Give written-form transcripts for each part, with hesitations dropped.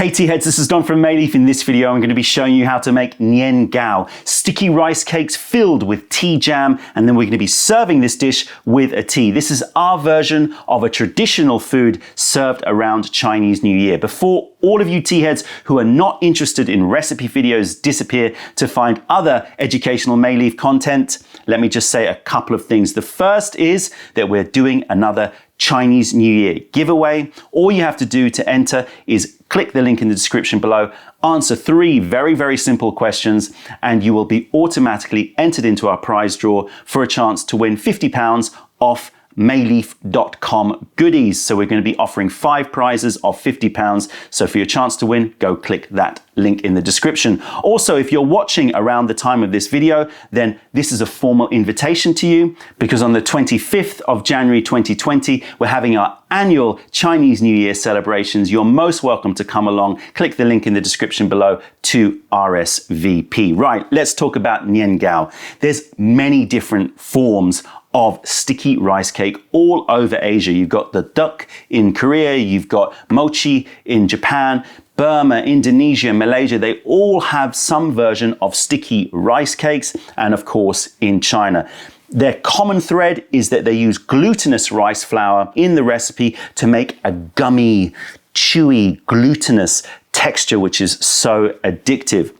Hey tea heads, this is Don from Mayleaf. In this video, I'm going to be showing you how to make Nian Gao, sticky rice cakes filled with tea jam, and then we're going to be serving this dish with a tea. This is our version of a traditional food served around Chinese New Year. Before all of you tea heads who are not interested in recipe videos disappear to find other educational Mayleaf content, let me just say a couple of things. The first is that we're doing another Chinese New Year giveaway. All you have to do to enter is click the link in the description below, answer 3 very simple questions, and you will be automatically entered into our prize draw for a chance to win £50 off mayleaf.com goodies. So we're going to be offering 5 prizes of £50. So for your chance to win, go click that link in the description. Also, if you're watching around the time of this video, then this is a formal invitation to you, because on the 25th of January 2020, we're having our annual Chinese New Year celebrations. You're most welcome to come along. Click the link in the description below to RSVP. Right, let's talk about Nian Gao. There's many different forms of sticky rice cake all over Asia. You've got the duck in Korea, you've got mochi in Japan, Burma, Indonesia, Malaysia, they all have some version of sticky rice cakes, and of course in China. Their common thread is that they use glutinous rice flour in the recipe to make a gummy, chewy, glutinous texture, which is so addictive.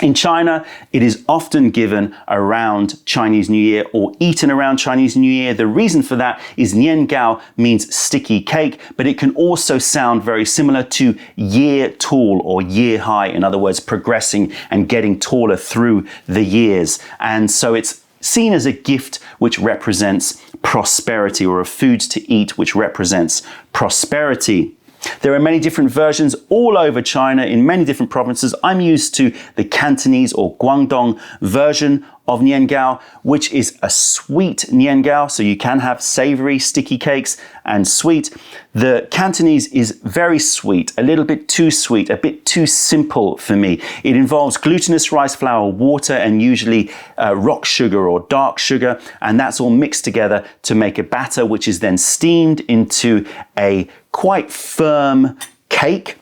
In China, it is often given around Chinese New Year or eaten around Chinese New Year. The reason for that is Nian Gao means sticky cake, but it can also sound very similar to year tall or year high. In other words, progressing and getting taller through the years. And so it's seen as a gift which represents prosperity, or a food to eat which represents prosperity. There are many different versions all over China in many different provinces. I'm used to the Cantonese or Guangdong version of Nian Gao, which is a sweet Nian Gao, so you can have savory sticky cakes and sweet. The Cantonese is very sweet, a little bit too sweet, a bit too simple for me. It involves glutinous rice flour, water, and usually rock sugar or dark sugar, and that's all mixed together to make a batter, which is then steamed into a quite firm cake.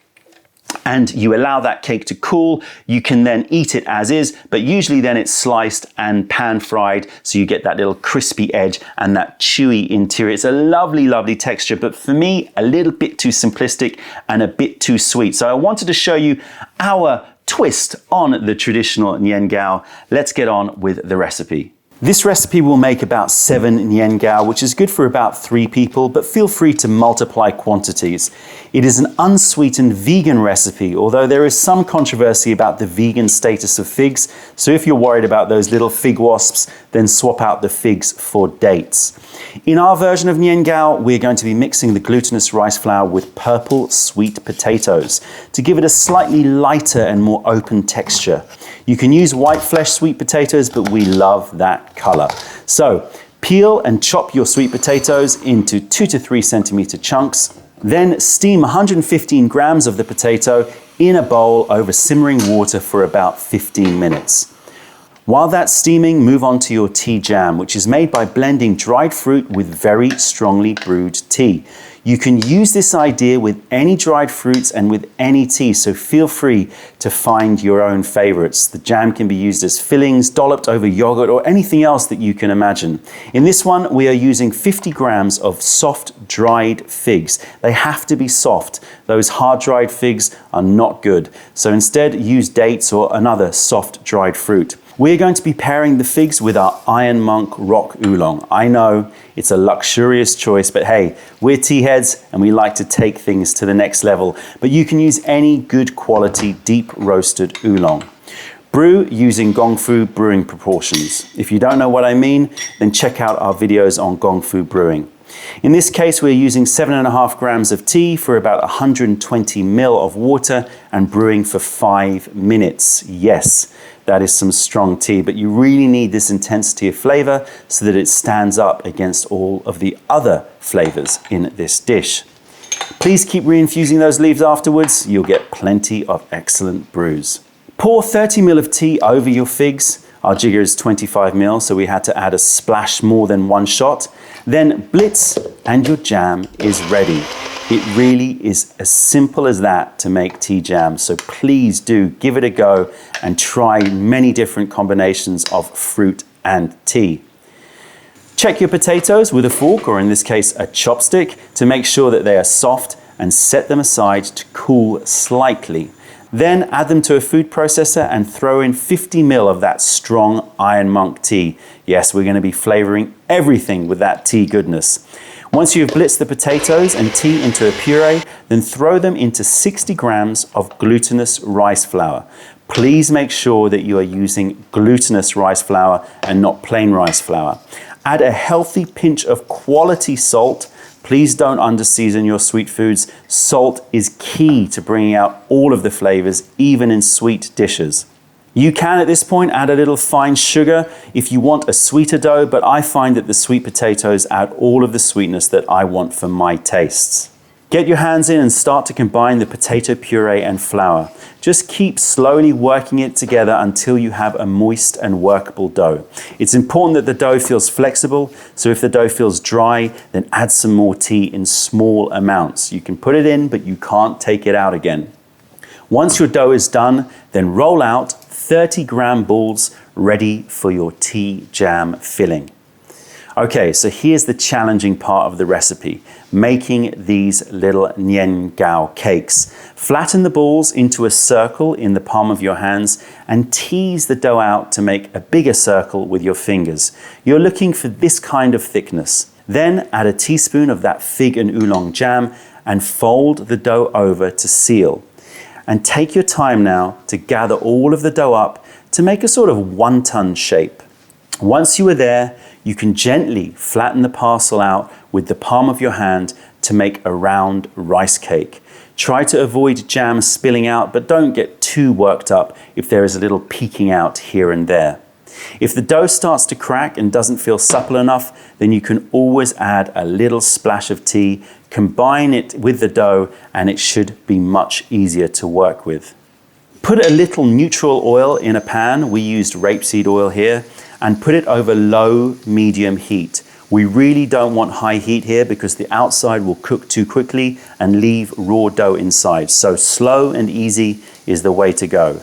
And you allow that cake to cool. You can then eat it as is, but usually then it's sliced and pan fried, so you get that little crispy edge and that chewy interior. It's a lovely texture, but for me, a little bit too simplistic and a bit too sweet. So I wanted to show you our twist on the traditional Nian Gao. Let's get on with the recipe. This recipe will make about 7 Nian Gao, which is good for about 3 people, but feel free to multiply quantities. It is an unsweetened vegan recipe, although there is some controversy about the vegan status of figs, so if you're worried about those little fig wasps, then swap out the figs for dates. In our version of Nian Gao, we're going to be mixing the glutinous rice flour with purple sweet potatoes to give it a slightly lighter and more open texture. You can use white flesh sweet potatoes, but we love that color. So peel and chop your sweet potatoes into 2 to 3 centimeter chunks. Then steam 115 grams of the potato in a bowl over simmering water for about 15 minutes. While that's steaming, move on to your tea jam, which is made by blending dried fruit with very strongly brewed tea. You can use this idea with any dried fruits and with any tea, so feel free to find your own favorites. The jam can be used as fillings, dolloped over yogurt, or anything else that you can imagine. In this one, we are using 50 grams of soft dried figs. They have to be soft. Those hard dried figs are not good. So instead, use dates or another soft dried fruit. We're going to be pairing the figs with our Iron Monk Rock Oolong. I know it's a luxurious choice, but hey, we're tea heads and we like to take things to the next level. But you can use any good quality deep roasted oolong. Brew using Gongfu brewing proportions. If you don't know what I mean, then check out our videos on Gongfu brewing. In this case, we're using 7.5 grams of tea for about 120 ml of water and brewing for 5 minutes. Yes, that is some strong tea, but you really need this intensity of flavor so that it stands up against all of the other flavors in this dish. Please keep reinfusing those leaves afterwards. You'll get plenty of excellent brews. Pour 30 ml of tea over your figs. Our jigger is 25 ml, so we had to add a splash more than 1 shot. Then blitz and your jam is ready. It really is as simple as that to make tea jam. So please do give it a go and try many different combinations of fruit and tea. Check your potatoes with a fork, or in this case a chopstick, to make sure that they are soft, and set them aside to cool slightly. Then add them to a food processor and throw in 50 ml of that strong Iron Monk tea. Yes, we're going to be flavoring everything with that tea goodness. Once you've blitzed the potatoes and tea into a puree, then throw them into 60 grams of glutinous rice flour. Please make sure that you are using glutinous rice flour and not plain rice flour. Add a healthy pinch of quality salt. Please don't underseason your sweet foods. Salt is key to bringing out all of the flavors, even in sweet dishes. You can at this point add a little fine sugar if you want a sweeter dough, but I find that the sweet potatoes add all of the sweetness that I want for my tastes. Get your hands in and start to combine the potato puree and flour. Just keep slowly working it together until you have a moist and workable dough. It's important that the dough feels flexible, so if the dough feels dry, then add some more tea in small amounts. You can put it in, but you can't take it out again. Once your dough is done, then roll out 30-gram balls ready for your tea jam filling. Okay, so here's the challenging part of the recipe, making these little Nian Gao cakes. Flatten the balls into a circle in the palm of your hands and tease the dough out to make a bigger circle with your fingers. You're looking for this kind of thickness. Then add a teaspoon of that fig and oolong jam and fold the dough over to seal. And take your time now to gather all of the dough up to make a sort of wonton shape. Once you are there, you can gently flatten the parcel out with the palm of your hand to make a round rice cake. Try to avoid jam spilling out, but don't get too worked up if there is a little peeking out here and there. If the dough starts to crack and doesn't feel supple enough, then you can always add a little splash of tea, combine it with the dough, and it should be much easier to work with. Put a little neutral oil in a pan, we used rapeseed oil here, and put it over low-medium heat. We really don't want high heat here because the outside will cook too quickly and leave raw dough inside. So slow and easy is the way to go.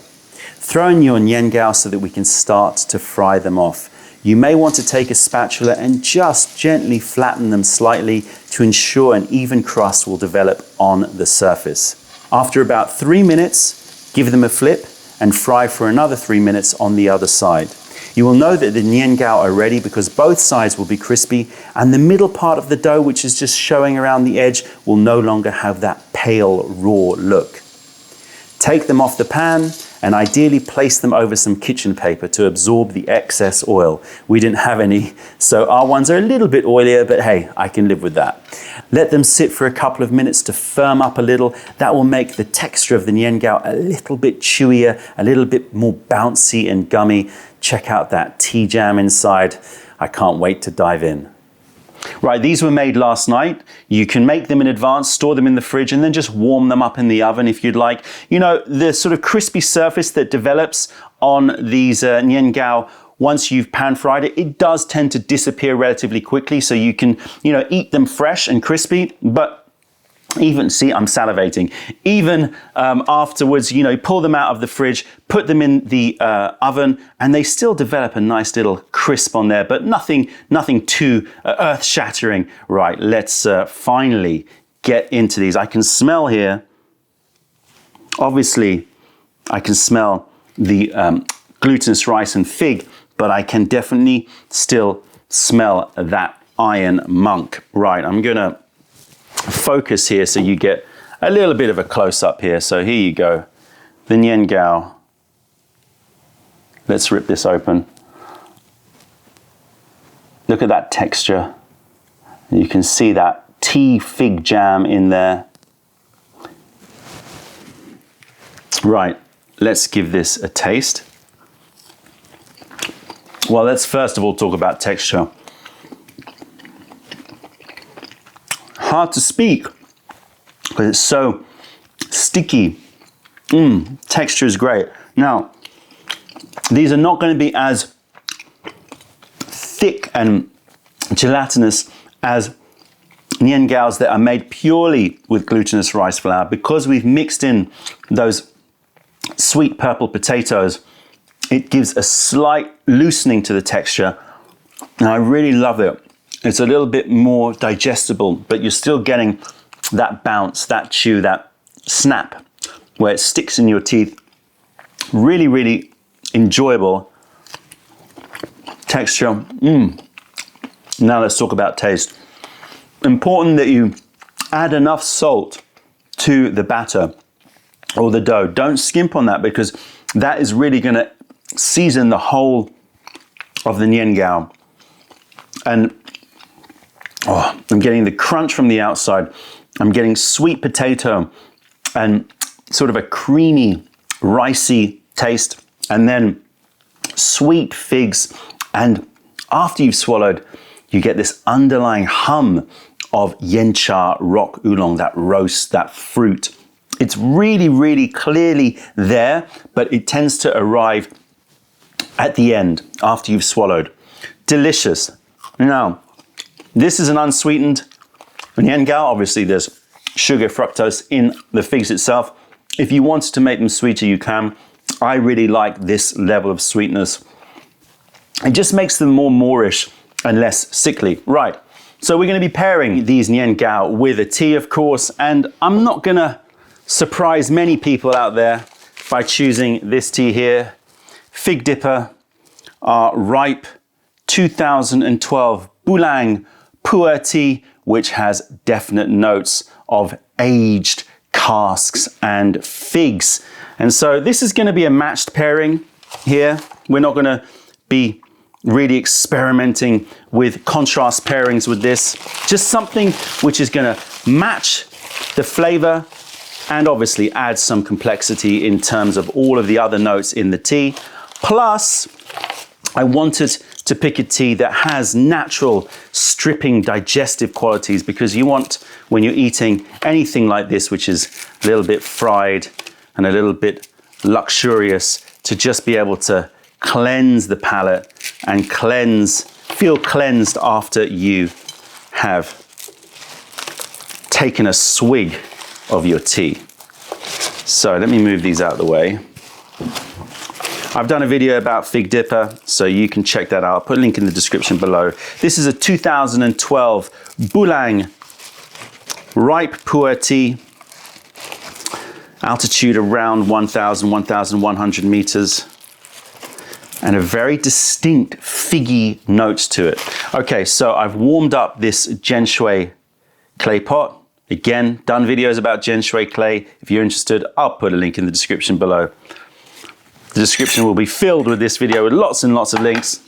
Throw in your Nian Gao so that we can start to fry them off. You may want to take a spatula and just gently flatten them slightly to ensure an even crust will develop on the surface. After about 3 minutes, give them a flip and fry for another 3 minutes on the other side. You will know that the Nian Gao are ready because both sides will be crispy and the middle part of the dough, which is just showing around the edge, will no longer have that pale, raw look. Take them off the pan and ideally place them over some kitchen paper to absorb the excess oil. We didn't have any, so our ones are a little bit oilier, but hey, I can live with that. Let them sit for a couple of minutes to firm up a little. That will make the texture of the Nian Gao a little bit chewier, a little bit more bouncy and gummy. Check out that tea jam inside. I can't wait to dive in. Right, these were made last night. You can make them in advance, store them in the fridge, and then just warm them up in the oven if you'd like. You know, the sort of crispy surface that develops on these Nian Gao, once you've pan fried it, it does tend to disappear relatively quickly, so you can, you know, eat them fresh and crispy, but even, see, I'm salivating. Even afterwards, you know, pull them out of the fridge, put them in the oven, and they still develop a nice little crisp on there, but nothing too earth-shattering. Right, let's finally get into these. I can smell here, obviously, I can smell the glutinous rice and fig, but I can definitely still smell that Iron Monk. Right, I'm gonna focus here so you get a little bit of a close-up here. So here you go, the Nian Gao. Let's rip this open. Look at that texture. You can see that tea fig jam in there. Right, let's give this a taste. Well, let's first of all talk about texture. Hard to speak because it's so sticky. Texture is great. Now, these are not going to be as thick and gelatinous as Nian Gaos that are made purely with glutinous rice flour, because we've mixed in those sweet purple potatoes, it gives a slight loosening to the texture, and I really love it. It's a little bit more digestible, but you're still getting that bounce, that chew, that snap, where it sticks in your teeth. Really, really enjoyable texture. Now let's talk about taste. Important that you add enough salt to the batter or the dough. Don't skimp on that, because that is really going to season the whole of the Nian Gao. And I'm getting the crunch from the outside. I'm getting sweet potato and sort of a creamy, ricey taste, and then sweet figs. And after you've swallowed, you get this underlying hum of yancha, rock oolong, that roast, that fruit. It's really, really clearly there, but it tends to arrive at the end after you've swallowed. Delicious. Now, this is an unsweetened Nian Gao. Obviously, there's sugar, fructose in the figs itself. If you wanted to make them sweeter, you can. I really like this level of sweetness. It just makes them more Moorish and less sickly. Right, so we're going to be pairing these Nian Gao with a tea, of course, and I'm not going to surprise many people out there by choosing this tea here. Fig Dipper, our ripe 2012 Oolong pu'er tea, which has definite notes of aged casks and figs. And so this is going to be a matched pairing here. We're not going to be really experimenting with contrast pairings with this. Just something which is going to match the flavor and obviously add some complexity in terms of all of the other notes in the tea. Plus, I wanted to pick a tea that has natural stripping digestive qualities, because you want, when you're eating anything like this, which is a little bit fried and a little bit luxurious, to just be able to cleanse the palate and feel cleansed after you have taken a swig of your tea. So let me move these out of the way. I've done a video about Fig Dipper, so you can check that out. I'll put a link in the description below. This is a 2012 Oolong ripe pu'er tea. Altitude around 1,000, 1,100 meters. And a very distinct figgy note to it. Okay, so I've warmed up this genshui clay pot. Again, done videos about genshui clay. If you're interested, I'll put a link in the description below. The description will be filled with this video with lots and lots of links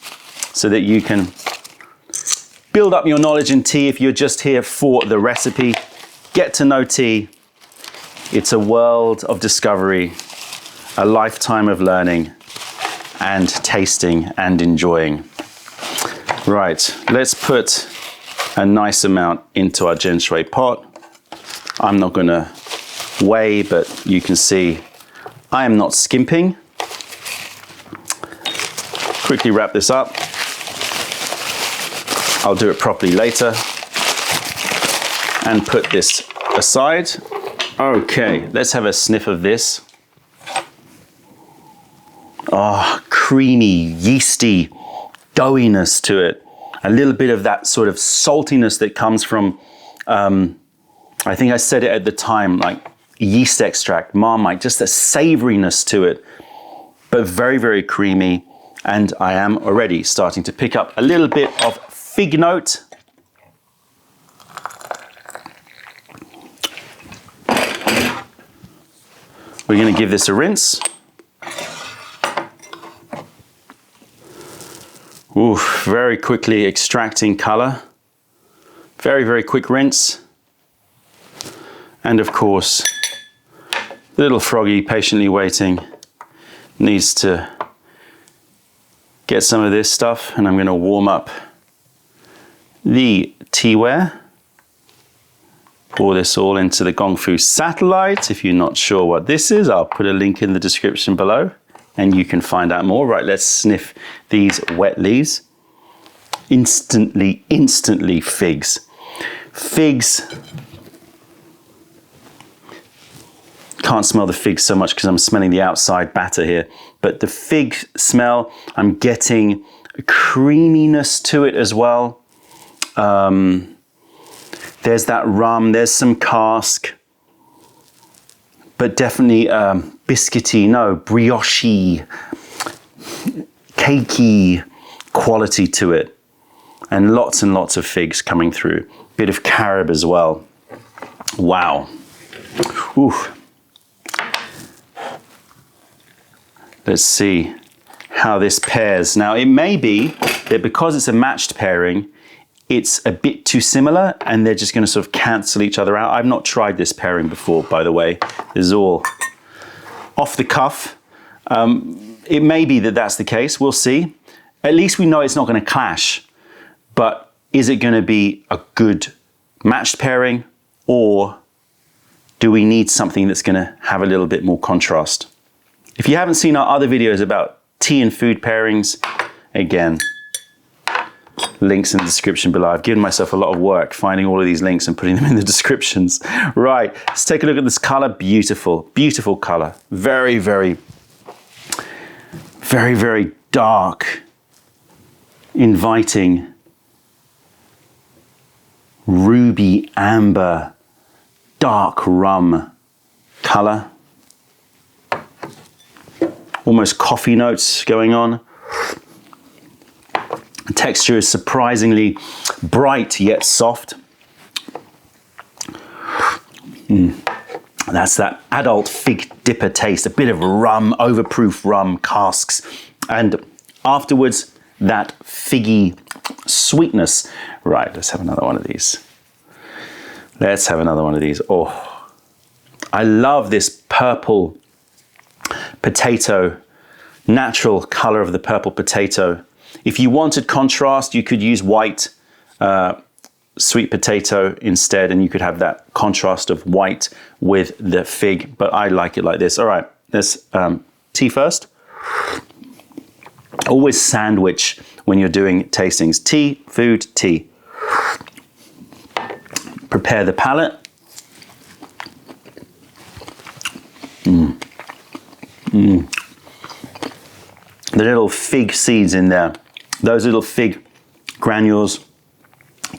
so that you can build up your knowledge in tea if you're just here for the recipe. Get to know tea. It's a world of discovery, a lifetime of learning and tasting and enjoying. Right, let's put a nice amount into our genshui pot. I'm not gonna weigh, but you can see I am not skimping. Quickly wrap this up. I'll do it properly later. And put this aside. Okay, let's have a sniff of this. Oh, creamy, yeasty doughiness to it. A little bit of that sort of saltiness that comes from, I think I said it at the time, like yeast extract, Marmite, just a savoriness to it, but very, very creamy. And I am already starting to pick up a little bit of fig note. We're going to give this a rinse. Ooh, very quickly extracting color. Very, very quick rinse. And of course, the little froggy patiently waiting needs to get some of this stuff, and I'm going to warm up the TEAWARE. Pour this all into the Gongfu satellite. If you're not sure what this is, I'll put a link in the description below and you can find out more. Right, let's sniff these wet leaves. Instantly figs. Figs. Can't smell the figs so much because I'm smelling the outside batter here, but the fig smell, I'm getting a creaminess to it as well. There's that rum, there's some cask, but definitely biscuity, no, brioche, cakey quality to it. And lots of figs coming through. Bit of carob as well. Wow. Ooh. Let's see how this pairs. Now, it may be that because it's a matched pairing, it's a bit too similar and they're just going to sort of cancel each other out. I've not tried this pairing before, by the way. This is all off the cuff. It may be that that's the case. We'll see. At least we know it's not going to clash. But is it going to be a good matched pairing, or do we need something that's going to have a little bit more contrast? If you haven't seen our other videos about tea and food pairings, again, links in the description below. I've given myself a lot of work finding all of these links and putting them in the descriptions. Right, let's take a look at this color. Beautiful, beautiful color. Very dark, inviting, ruby amber, dark rum color. Almost coffee notes going on. The texture is surprisingly bright yet soft. That's that adult fig dipper taste, a bit of rum, overproof rum casks, and afterwards that figgy sweetness. Right, let's have another one of these. Let's have another one of these. Oh, I love this purple potato, natural color of the purple potato. If you wanted contrast, you could use white sweet potato instead, and you could have that contrast of white with the fig, but I like it like this. All right, let's tea first. Always sandwich when you're doing tastings. Tea, food, tea. Prepare the palate. The little fig seeds in there, those little fig granules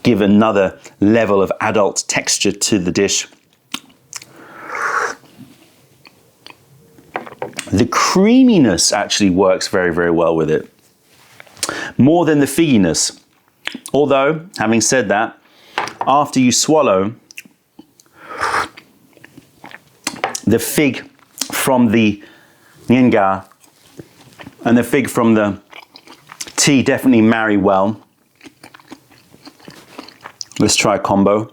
give another level of adult texture to the dish. The creaminess actually works very well with it, more than the figginess. Although, having said that, after you swallow, the fig from the Nian Gao and the fig from the tea definitely marry well. Let's try a combo.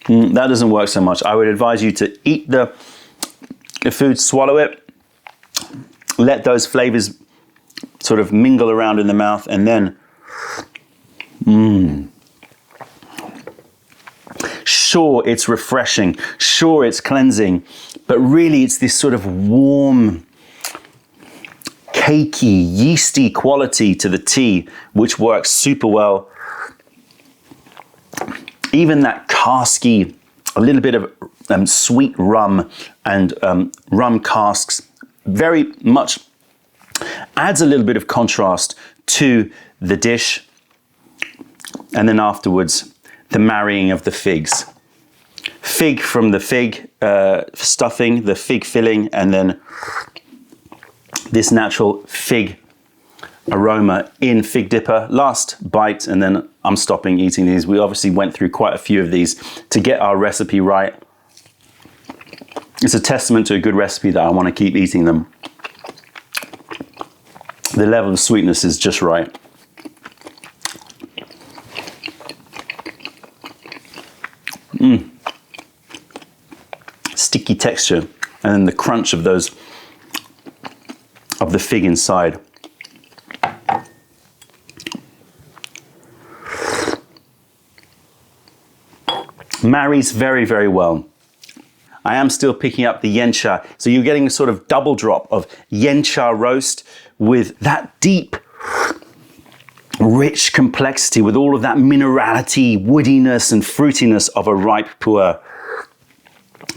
That doesn't work so much. I would advise you to eat the food, swallow it, let those flavors sort of mingle around in the mouth, and then sure, it's refreshing, sure, it's cleansing, but really it's this sort of warm, cakey, yeasty quality to the tea, which works super well. Even that casky, a little bit of sweet rum and rum casks very much adds a little bit of contrast to the dish. And then afterwards, the marrying of the figs. Fig from the fig stuffing, the fig filling, and then this natural fig aroma in fig dipper. Last bite, and then I'm stopping eating these. We obviously went through quite a few of these to get our recipe right. It's a testament to a good recipe that I want to keep eating them. The level of sweetness is just right. Sticky texture, and then the crunch of those, of the fig inside. Marries very well. I am still picking up the yencha. So you're getting a sort of double drop of yencha roast with that deep, rich complexity, with all of that minerality, woodiness, and fruitiness of a ripe pu'er.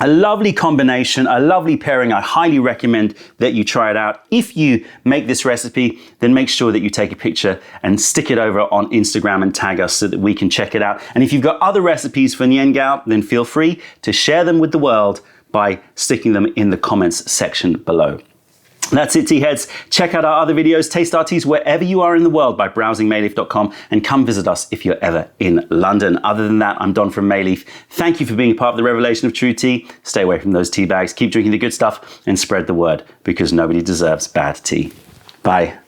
A lovely combination, a lovely pairing. I highly recommend that you try it out. If you make this recipe, then make sure that you take a picture and stick it over on Instagram and tag us so that we can check it out. And if you've got other recipes for Nian Gao, then feel free to share them with the world by sticking them in the comments section below. That's it, tea heads. Check out our other videos, taste our teas wherever you are in the world by browsing mayleaf.com, and come visit us if you're ever in London. Other than that, I'm Don from Mayleaf. Thank you for being a part of the revelation of true tea. Stay away from those tea bags, keep drinking the good stuff, and spread the word, because nobody deserves bad tea. Bye.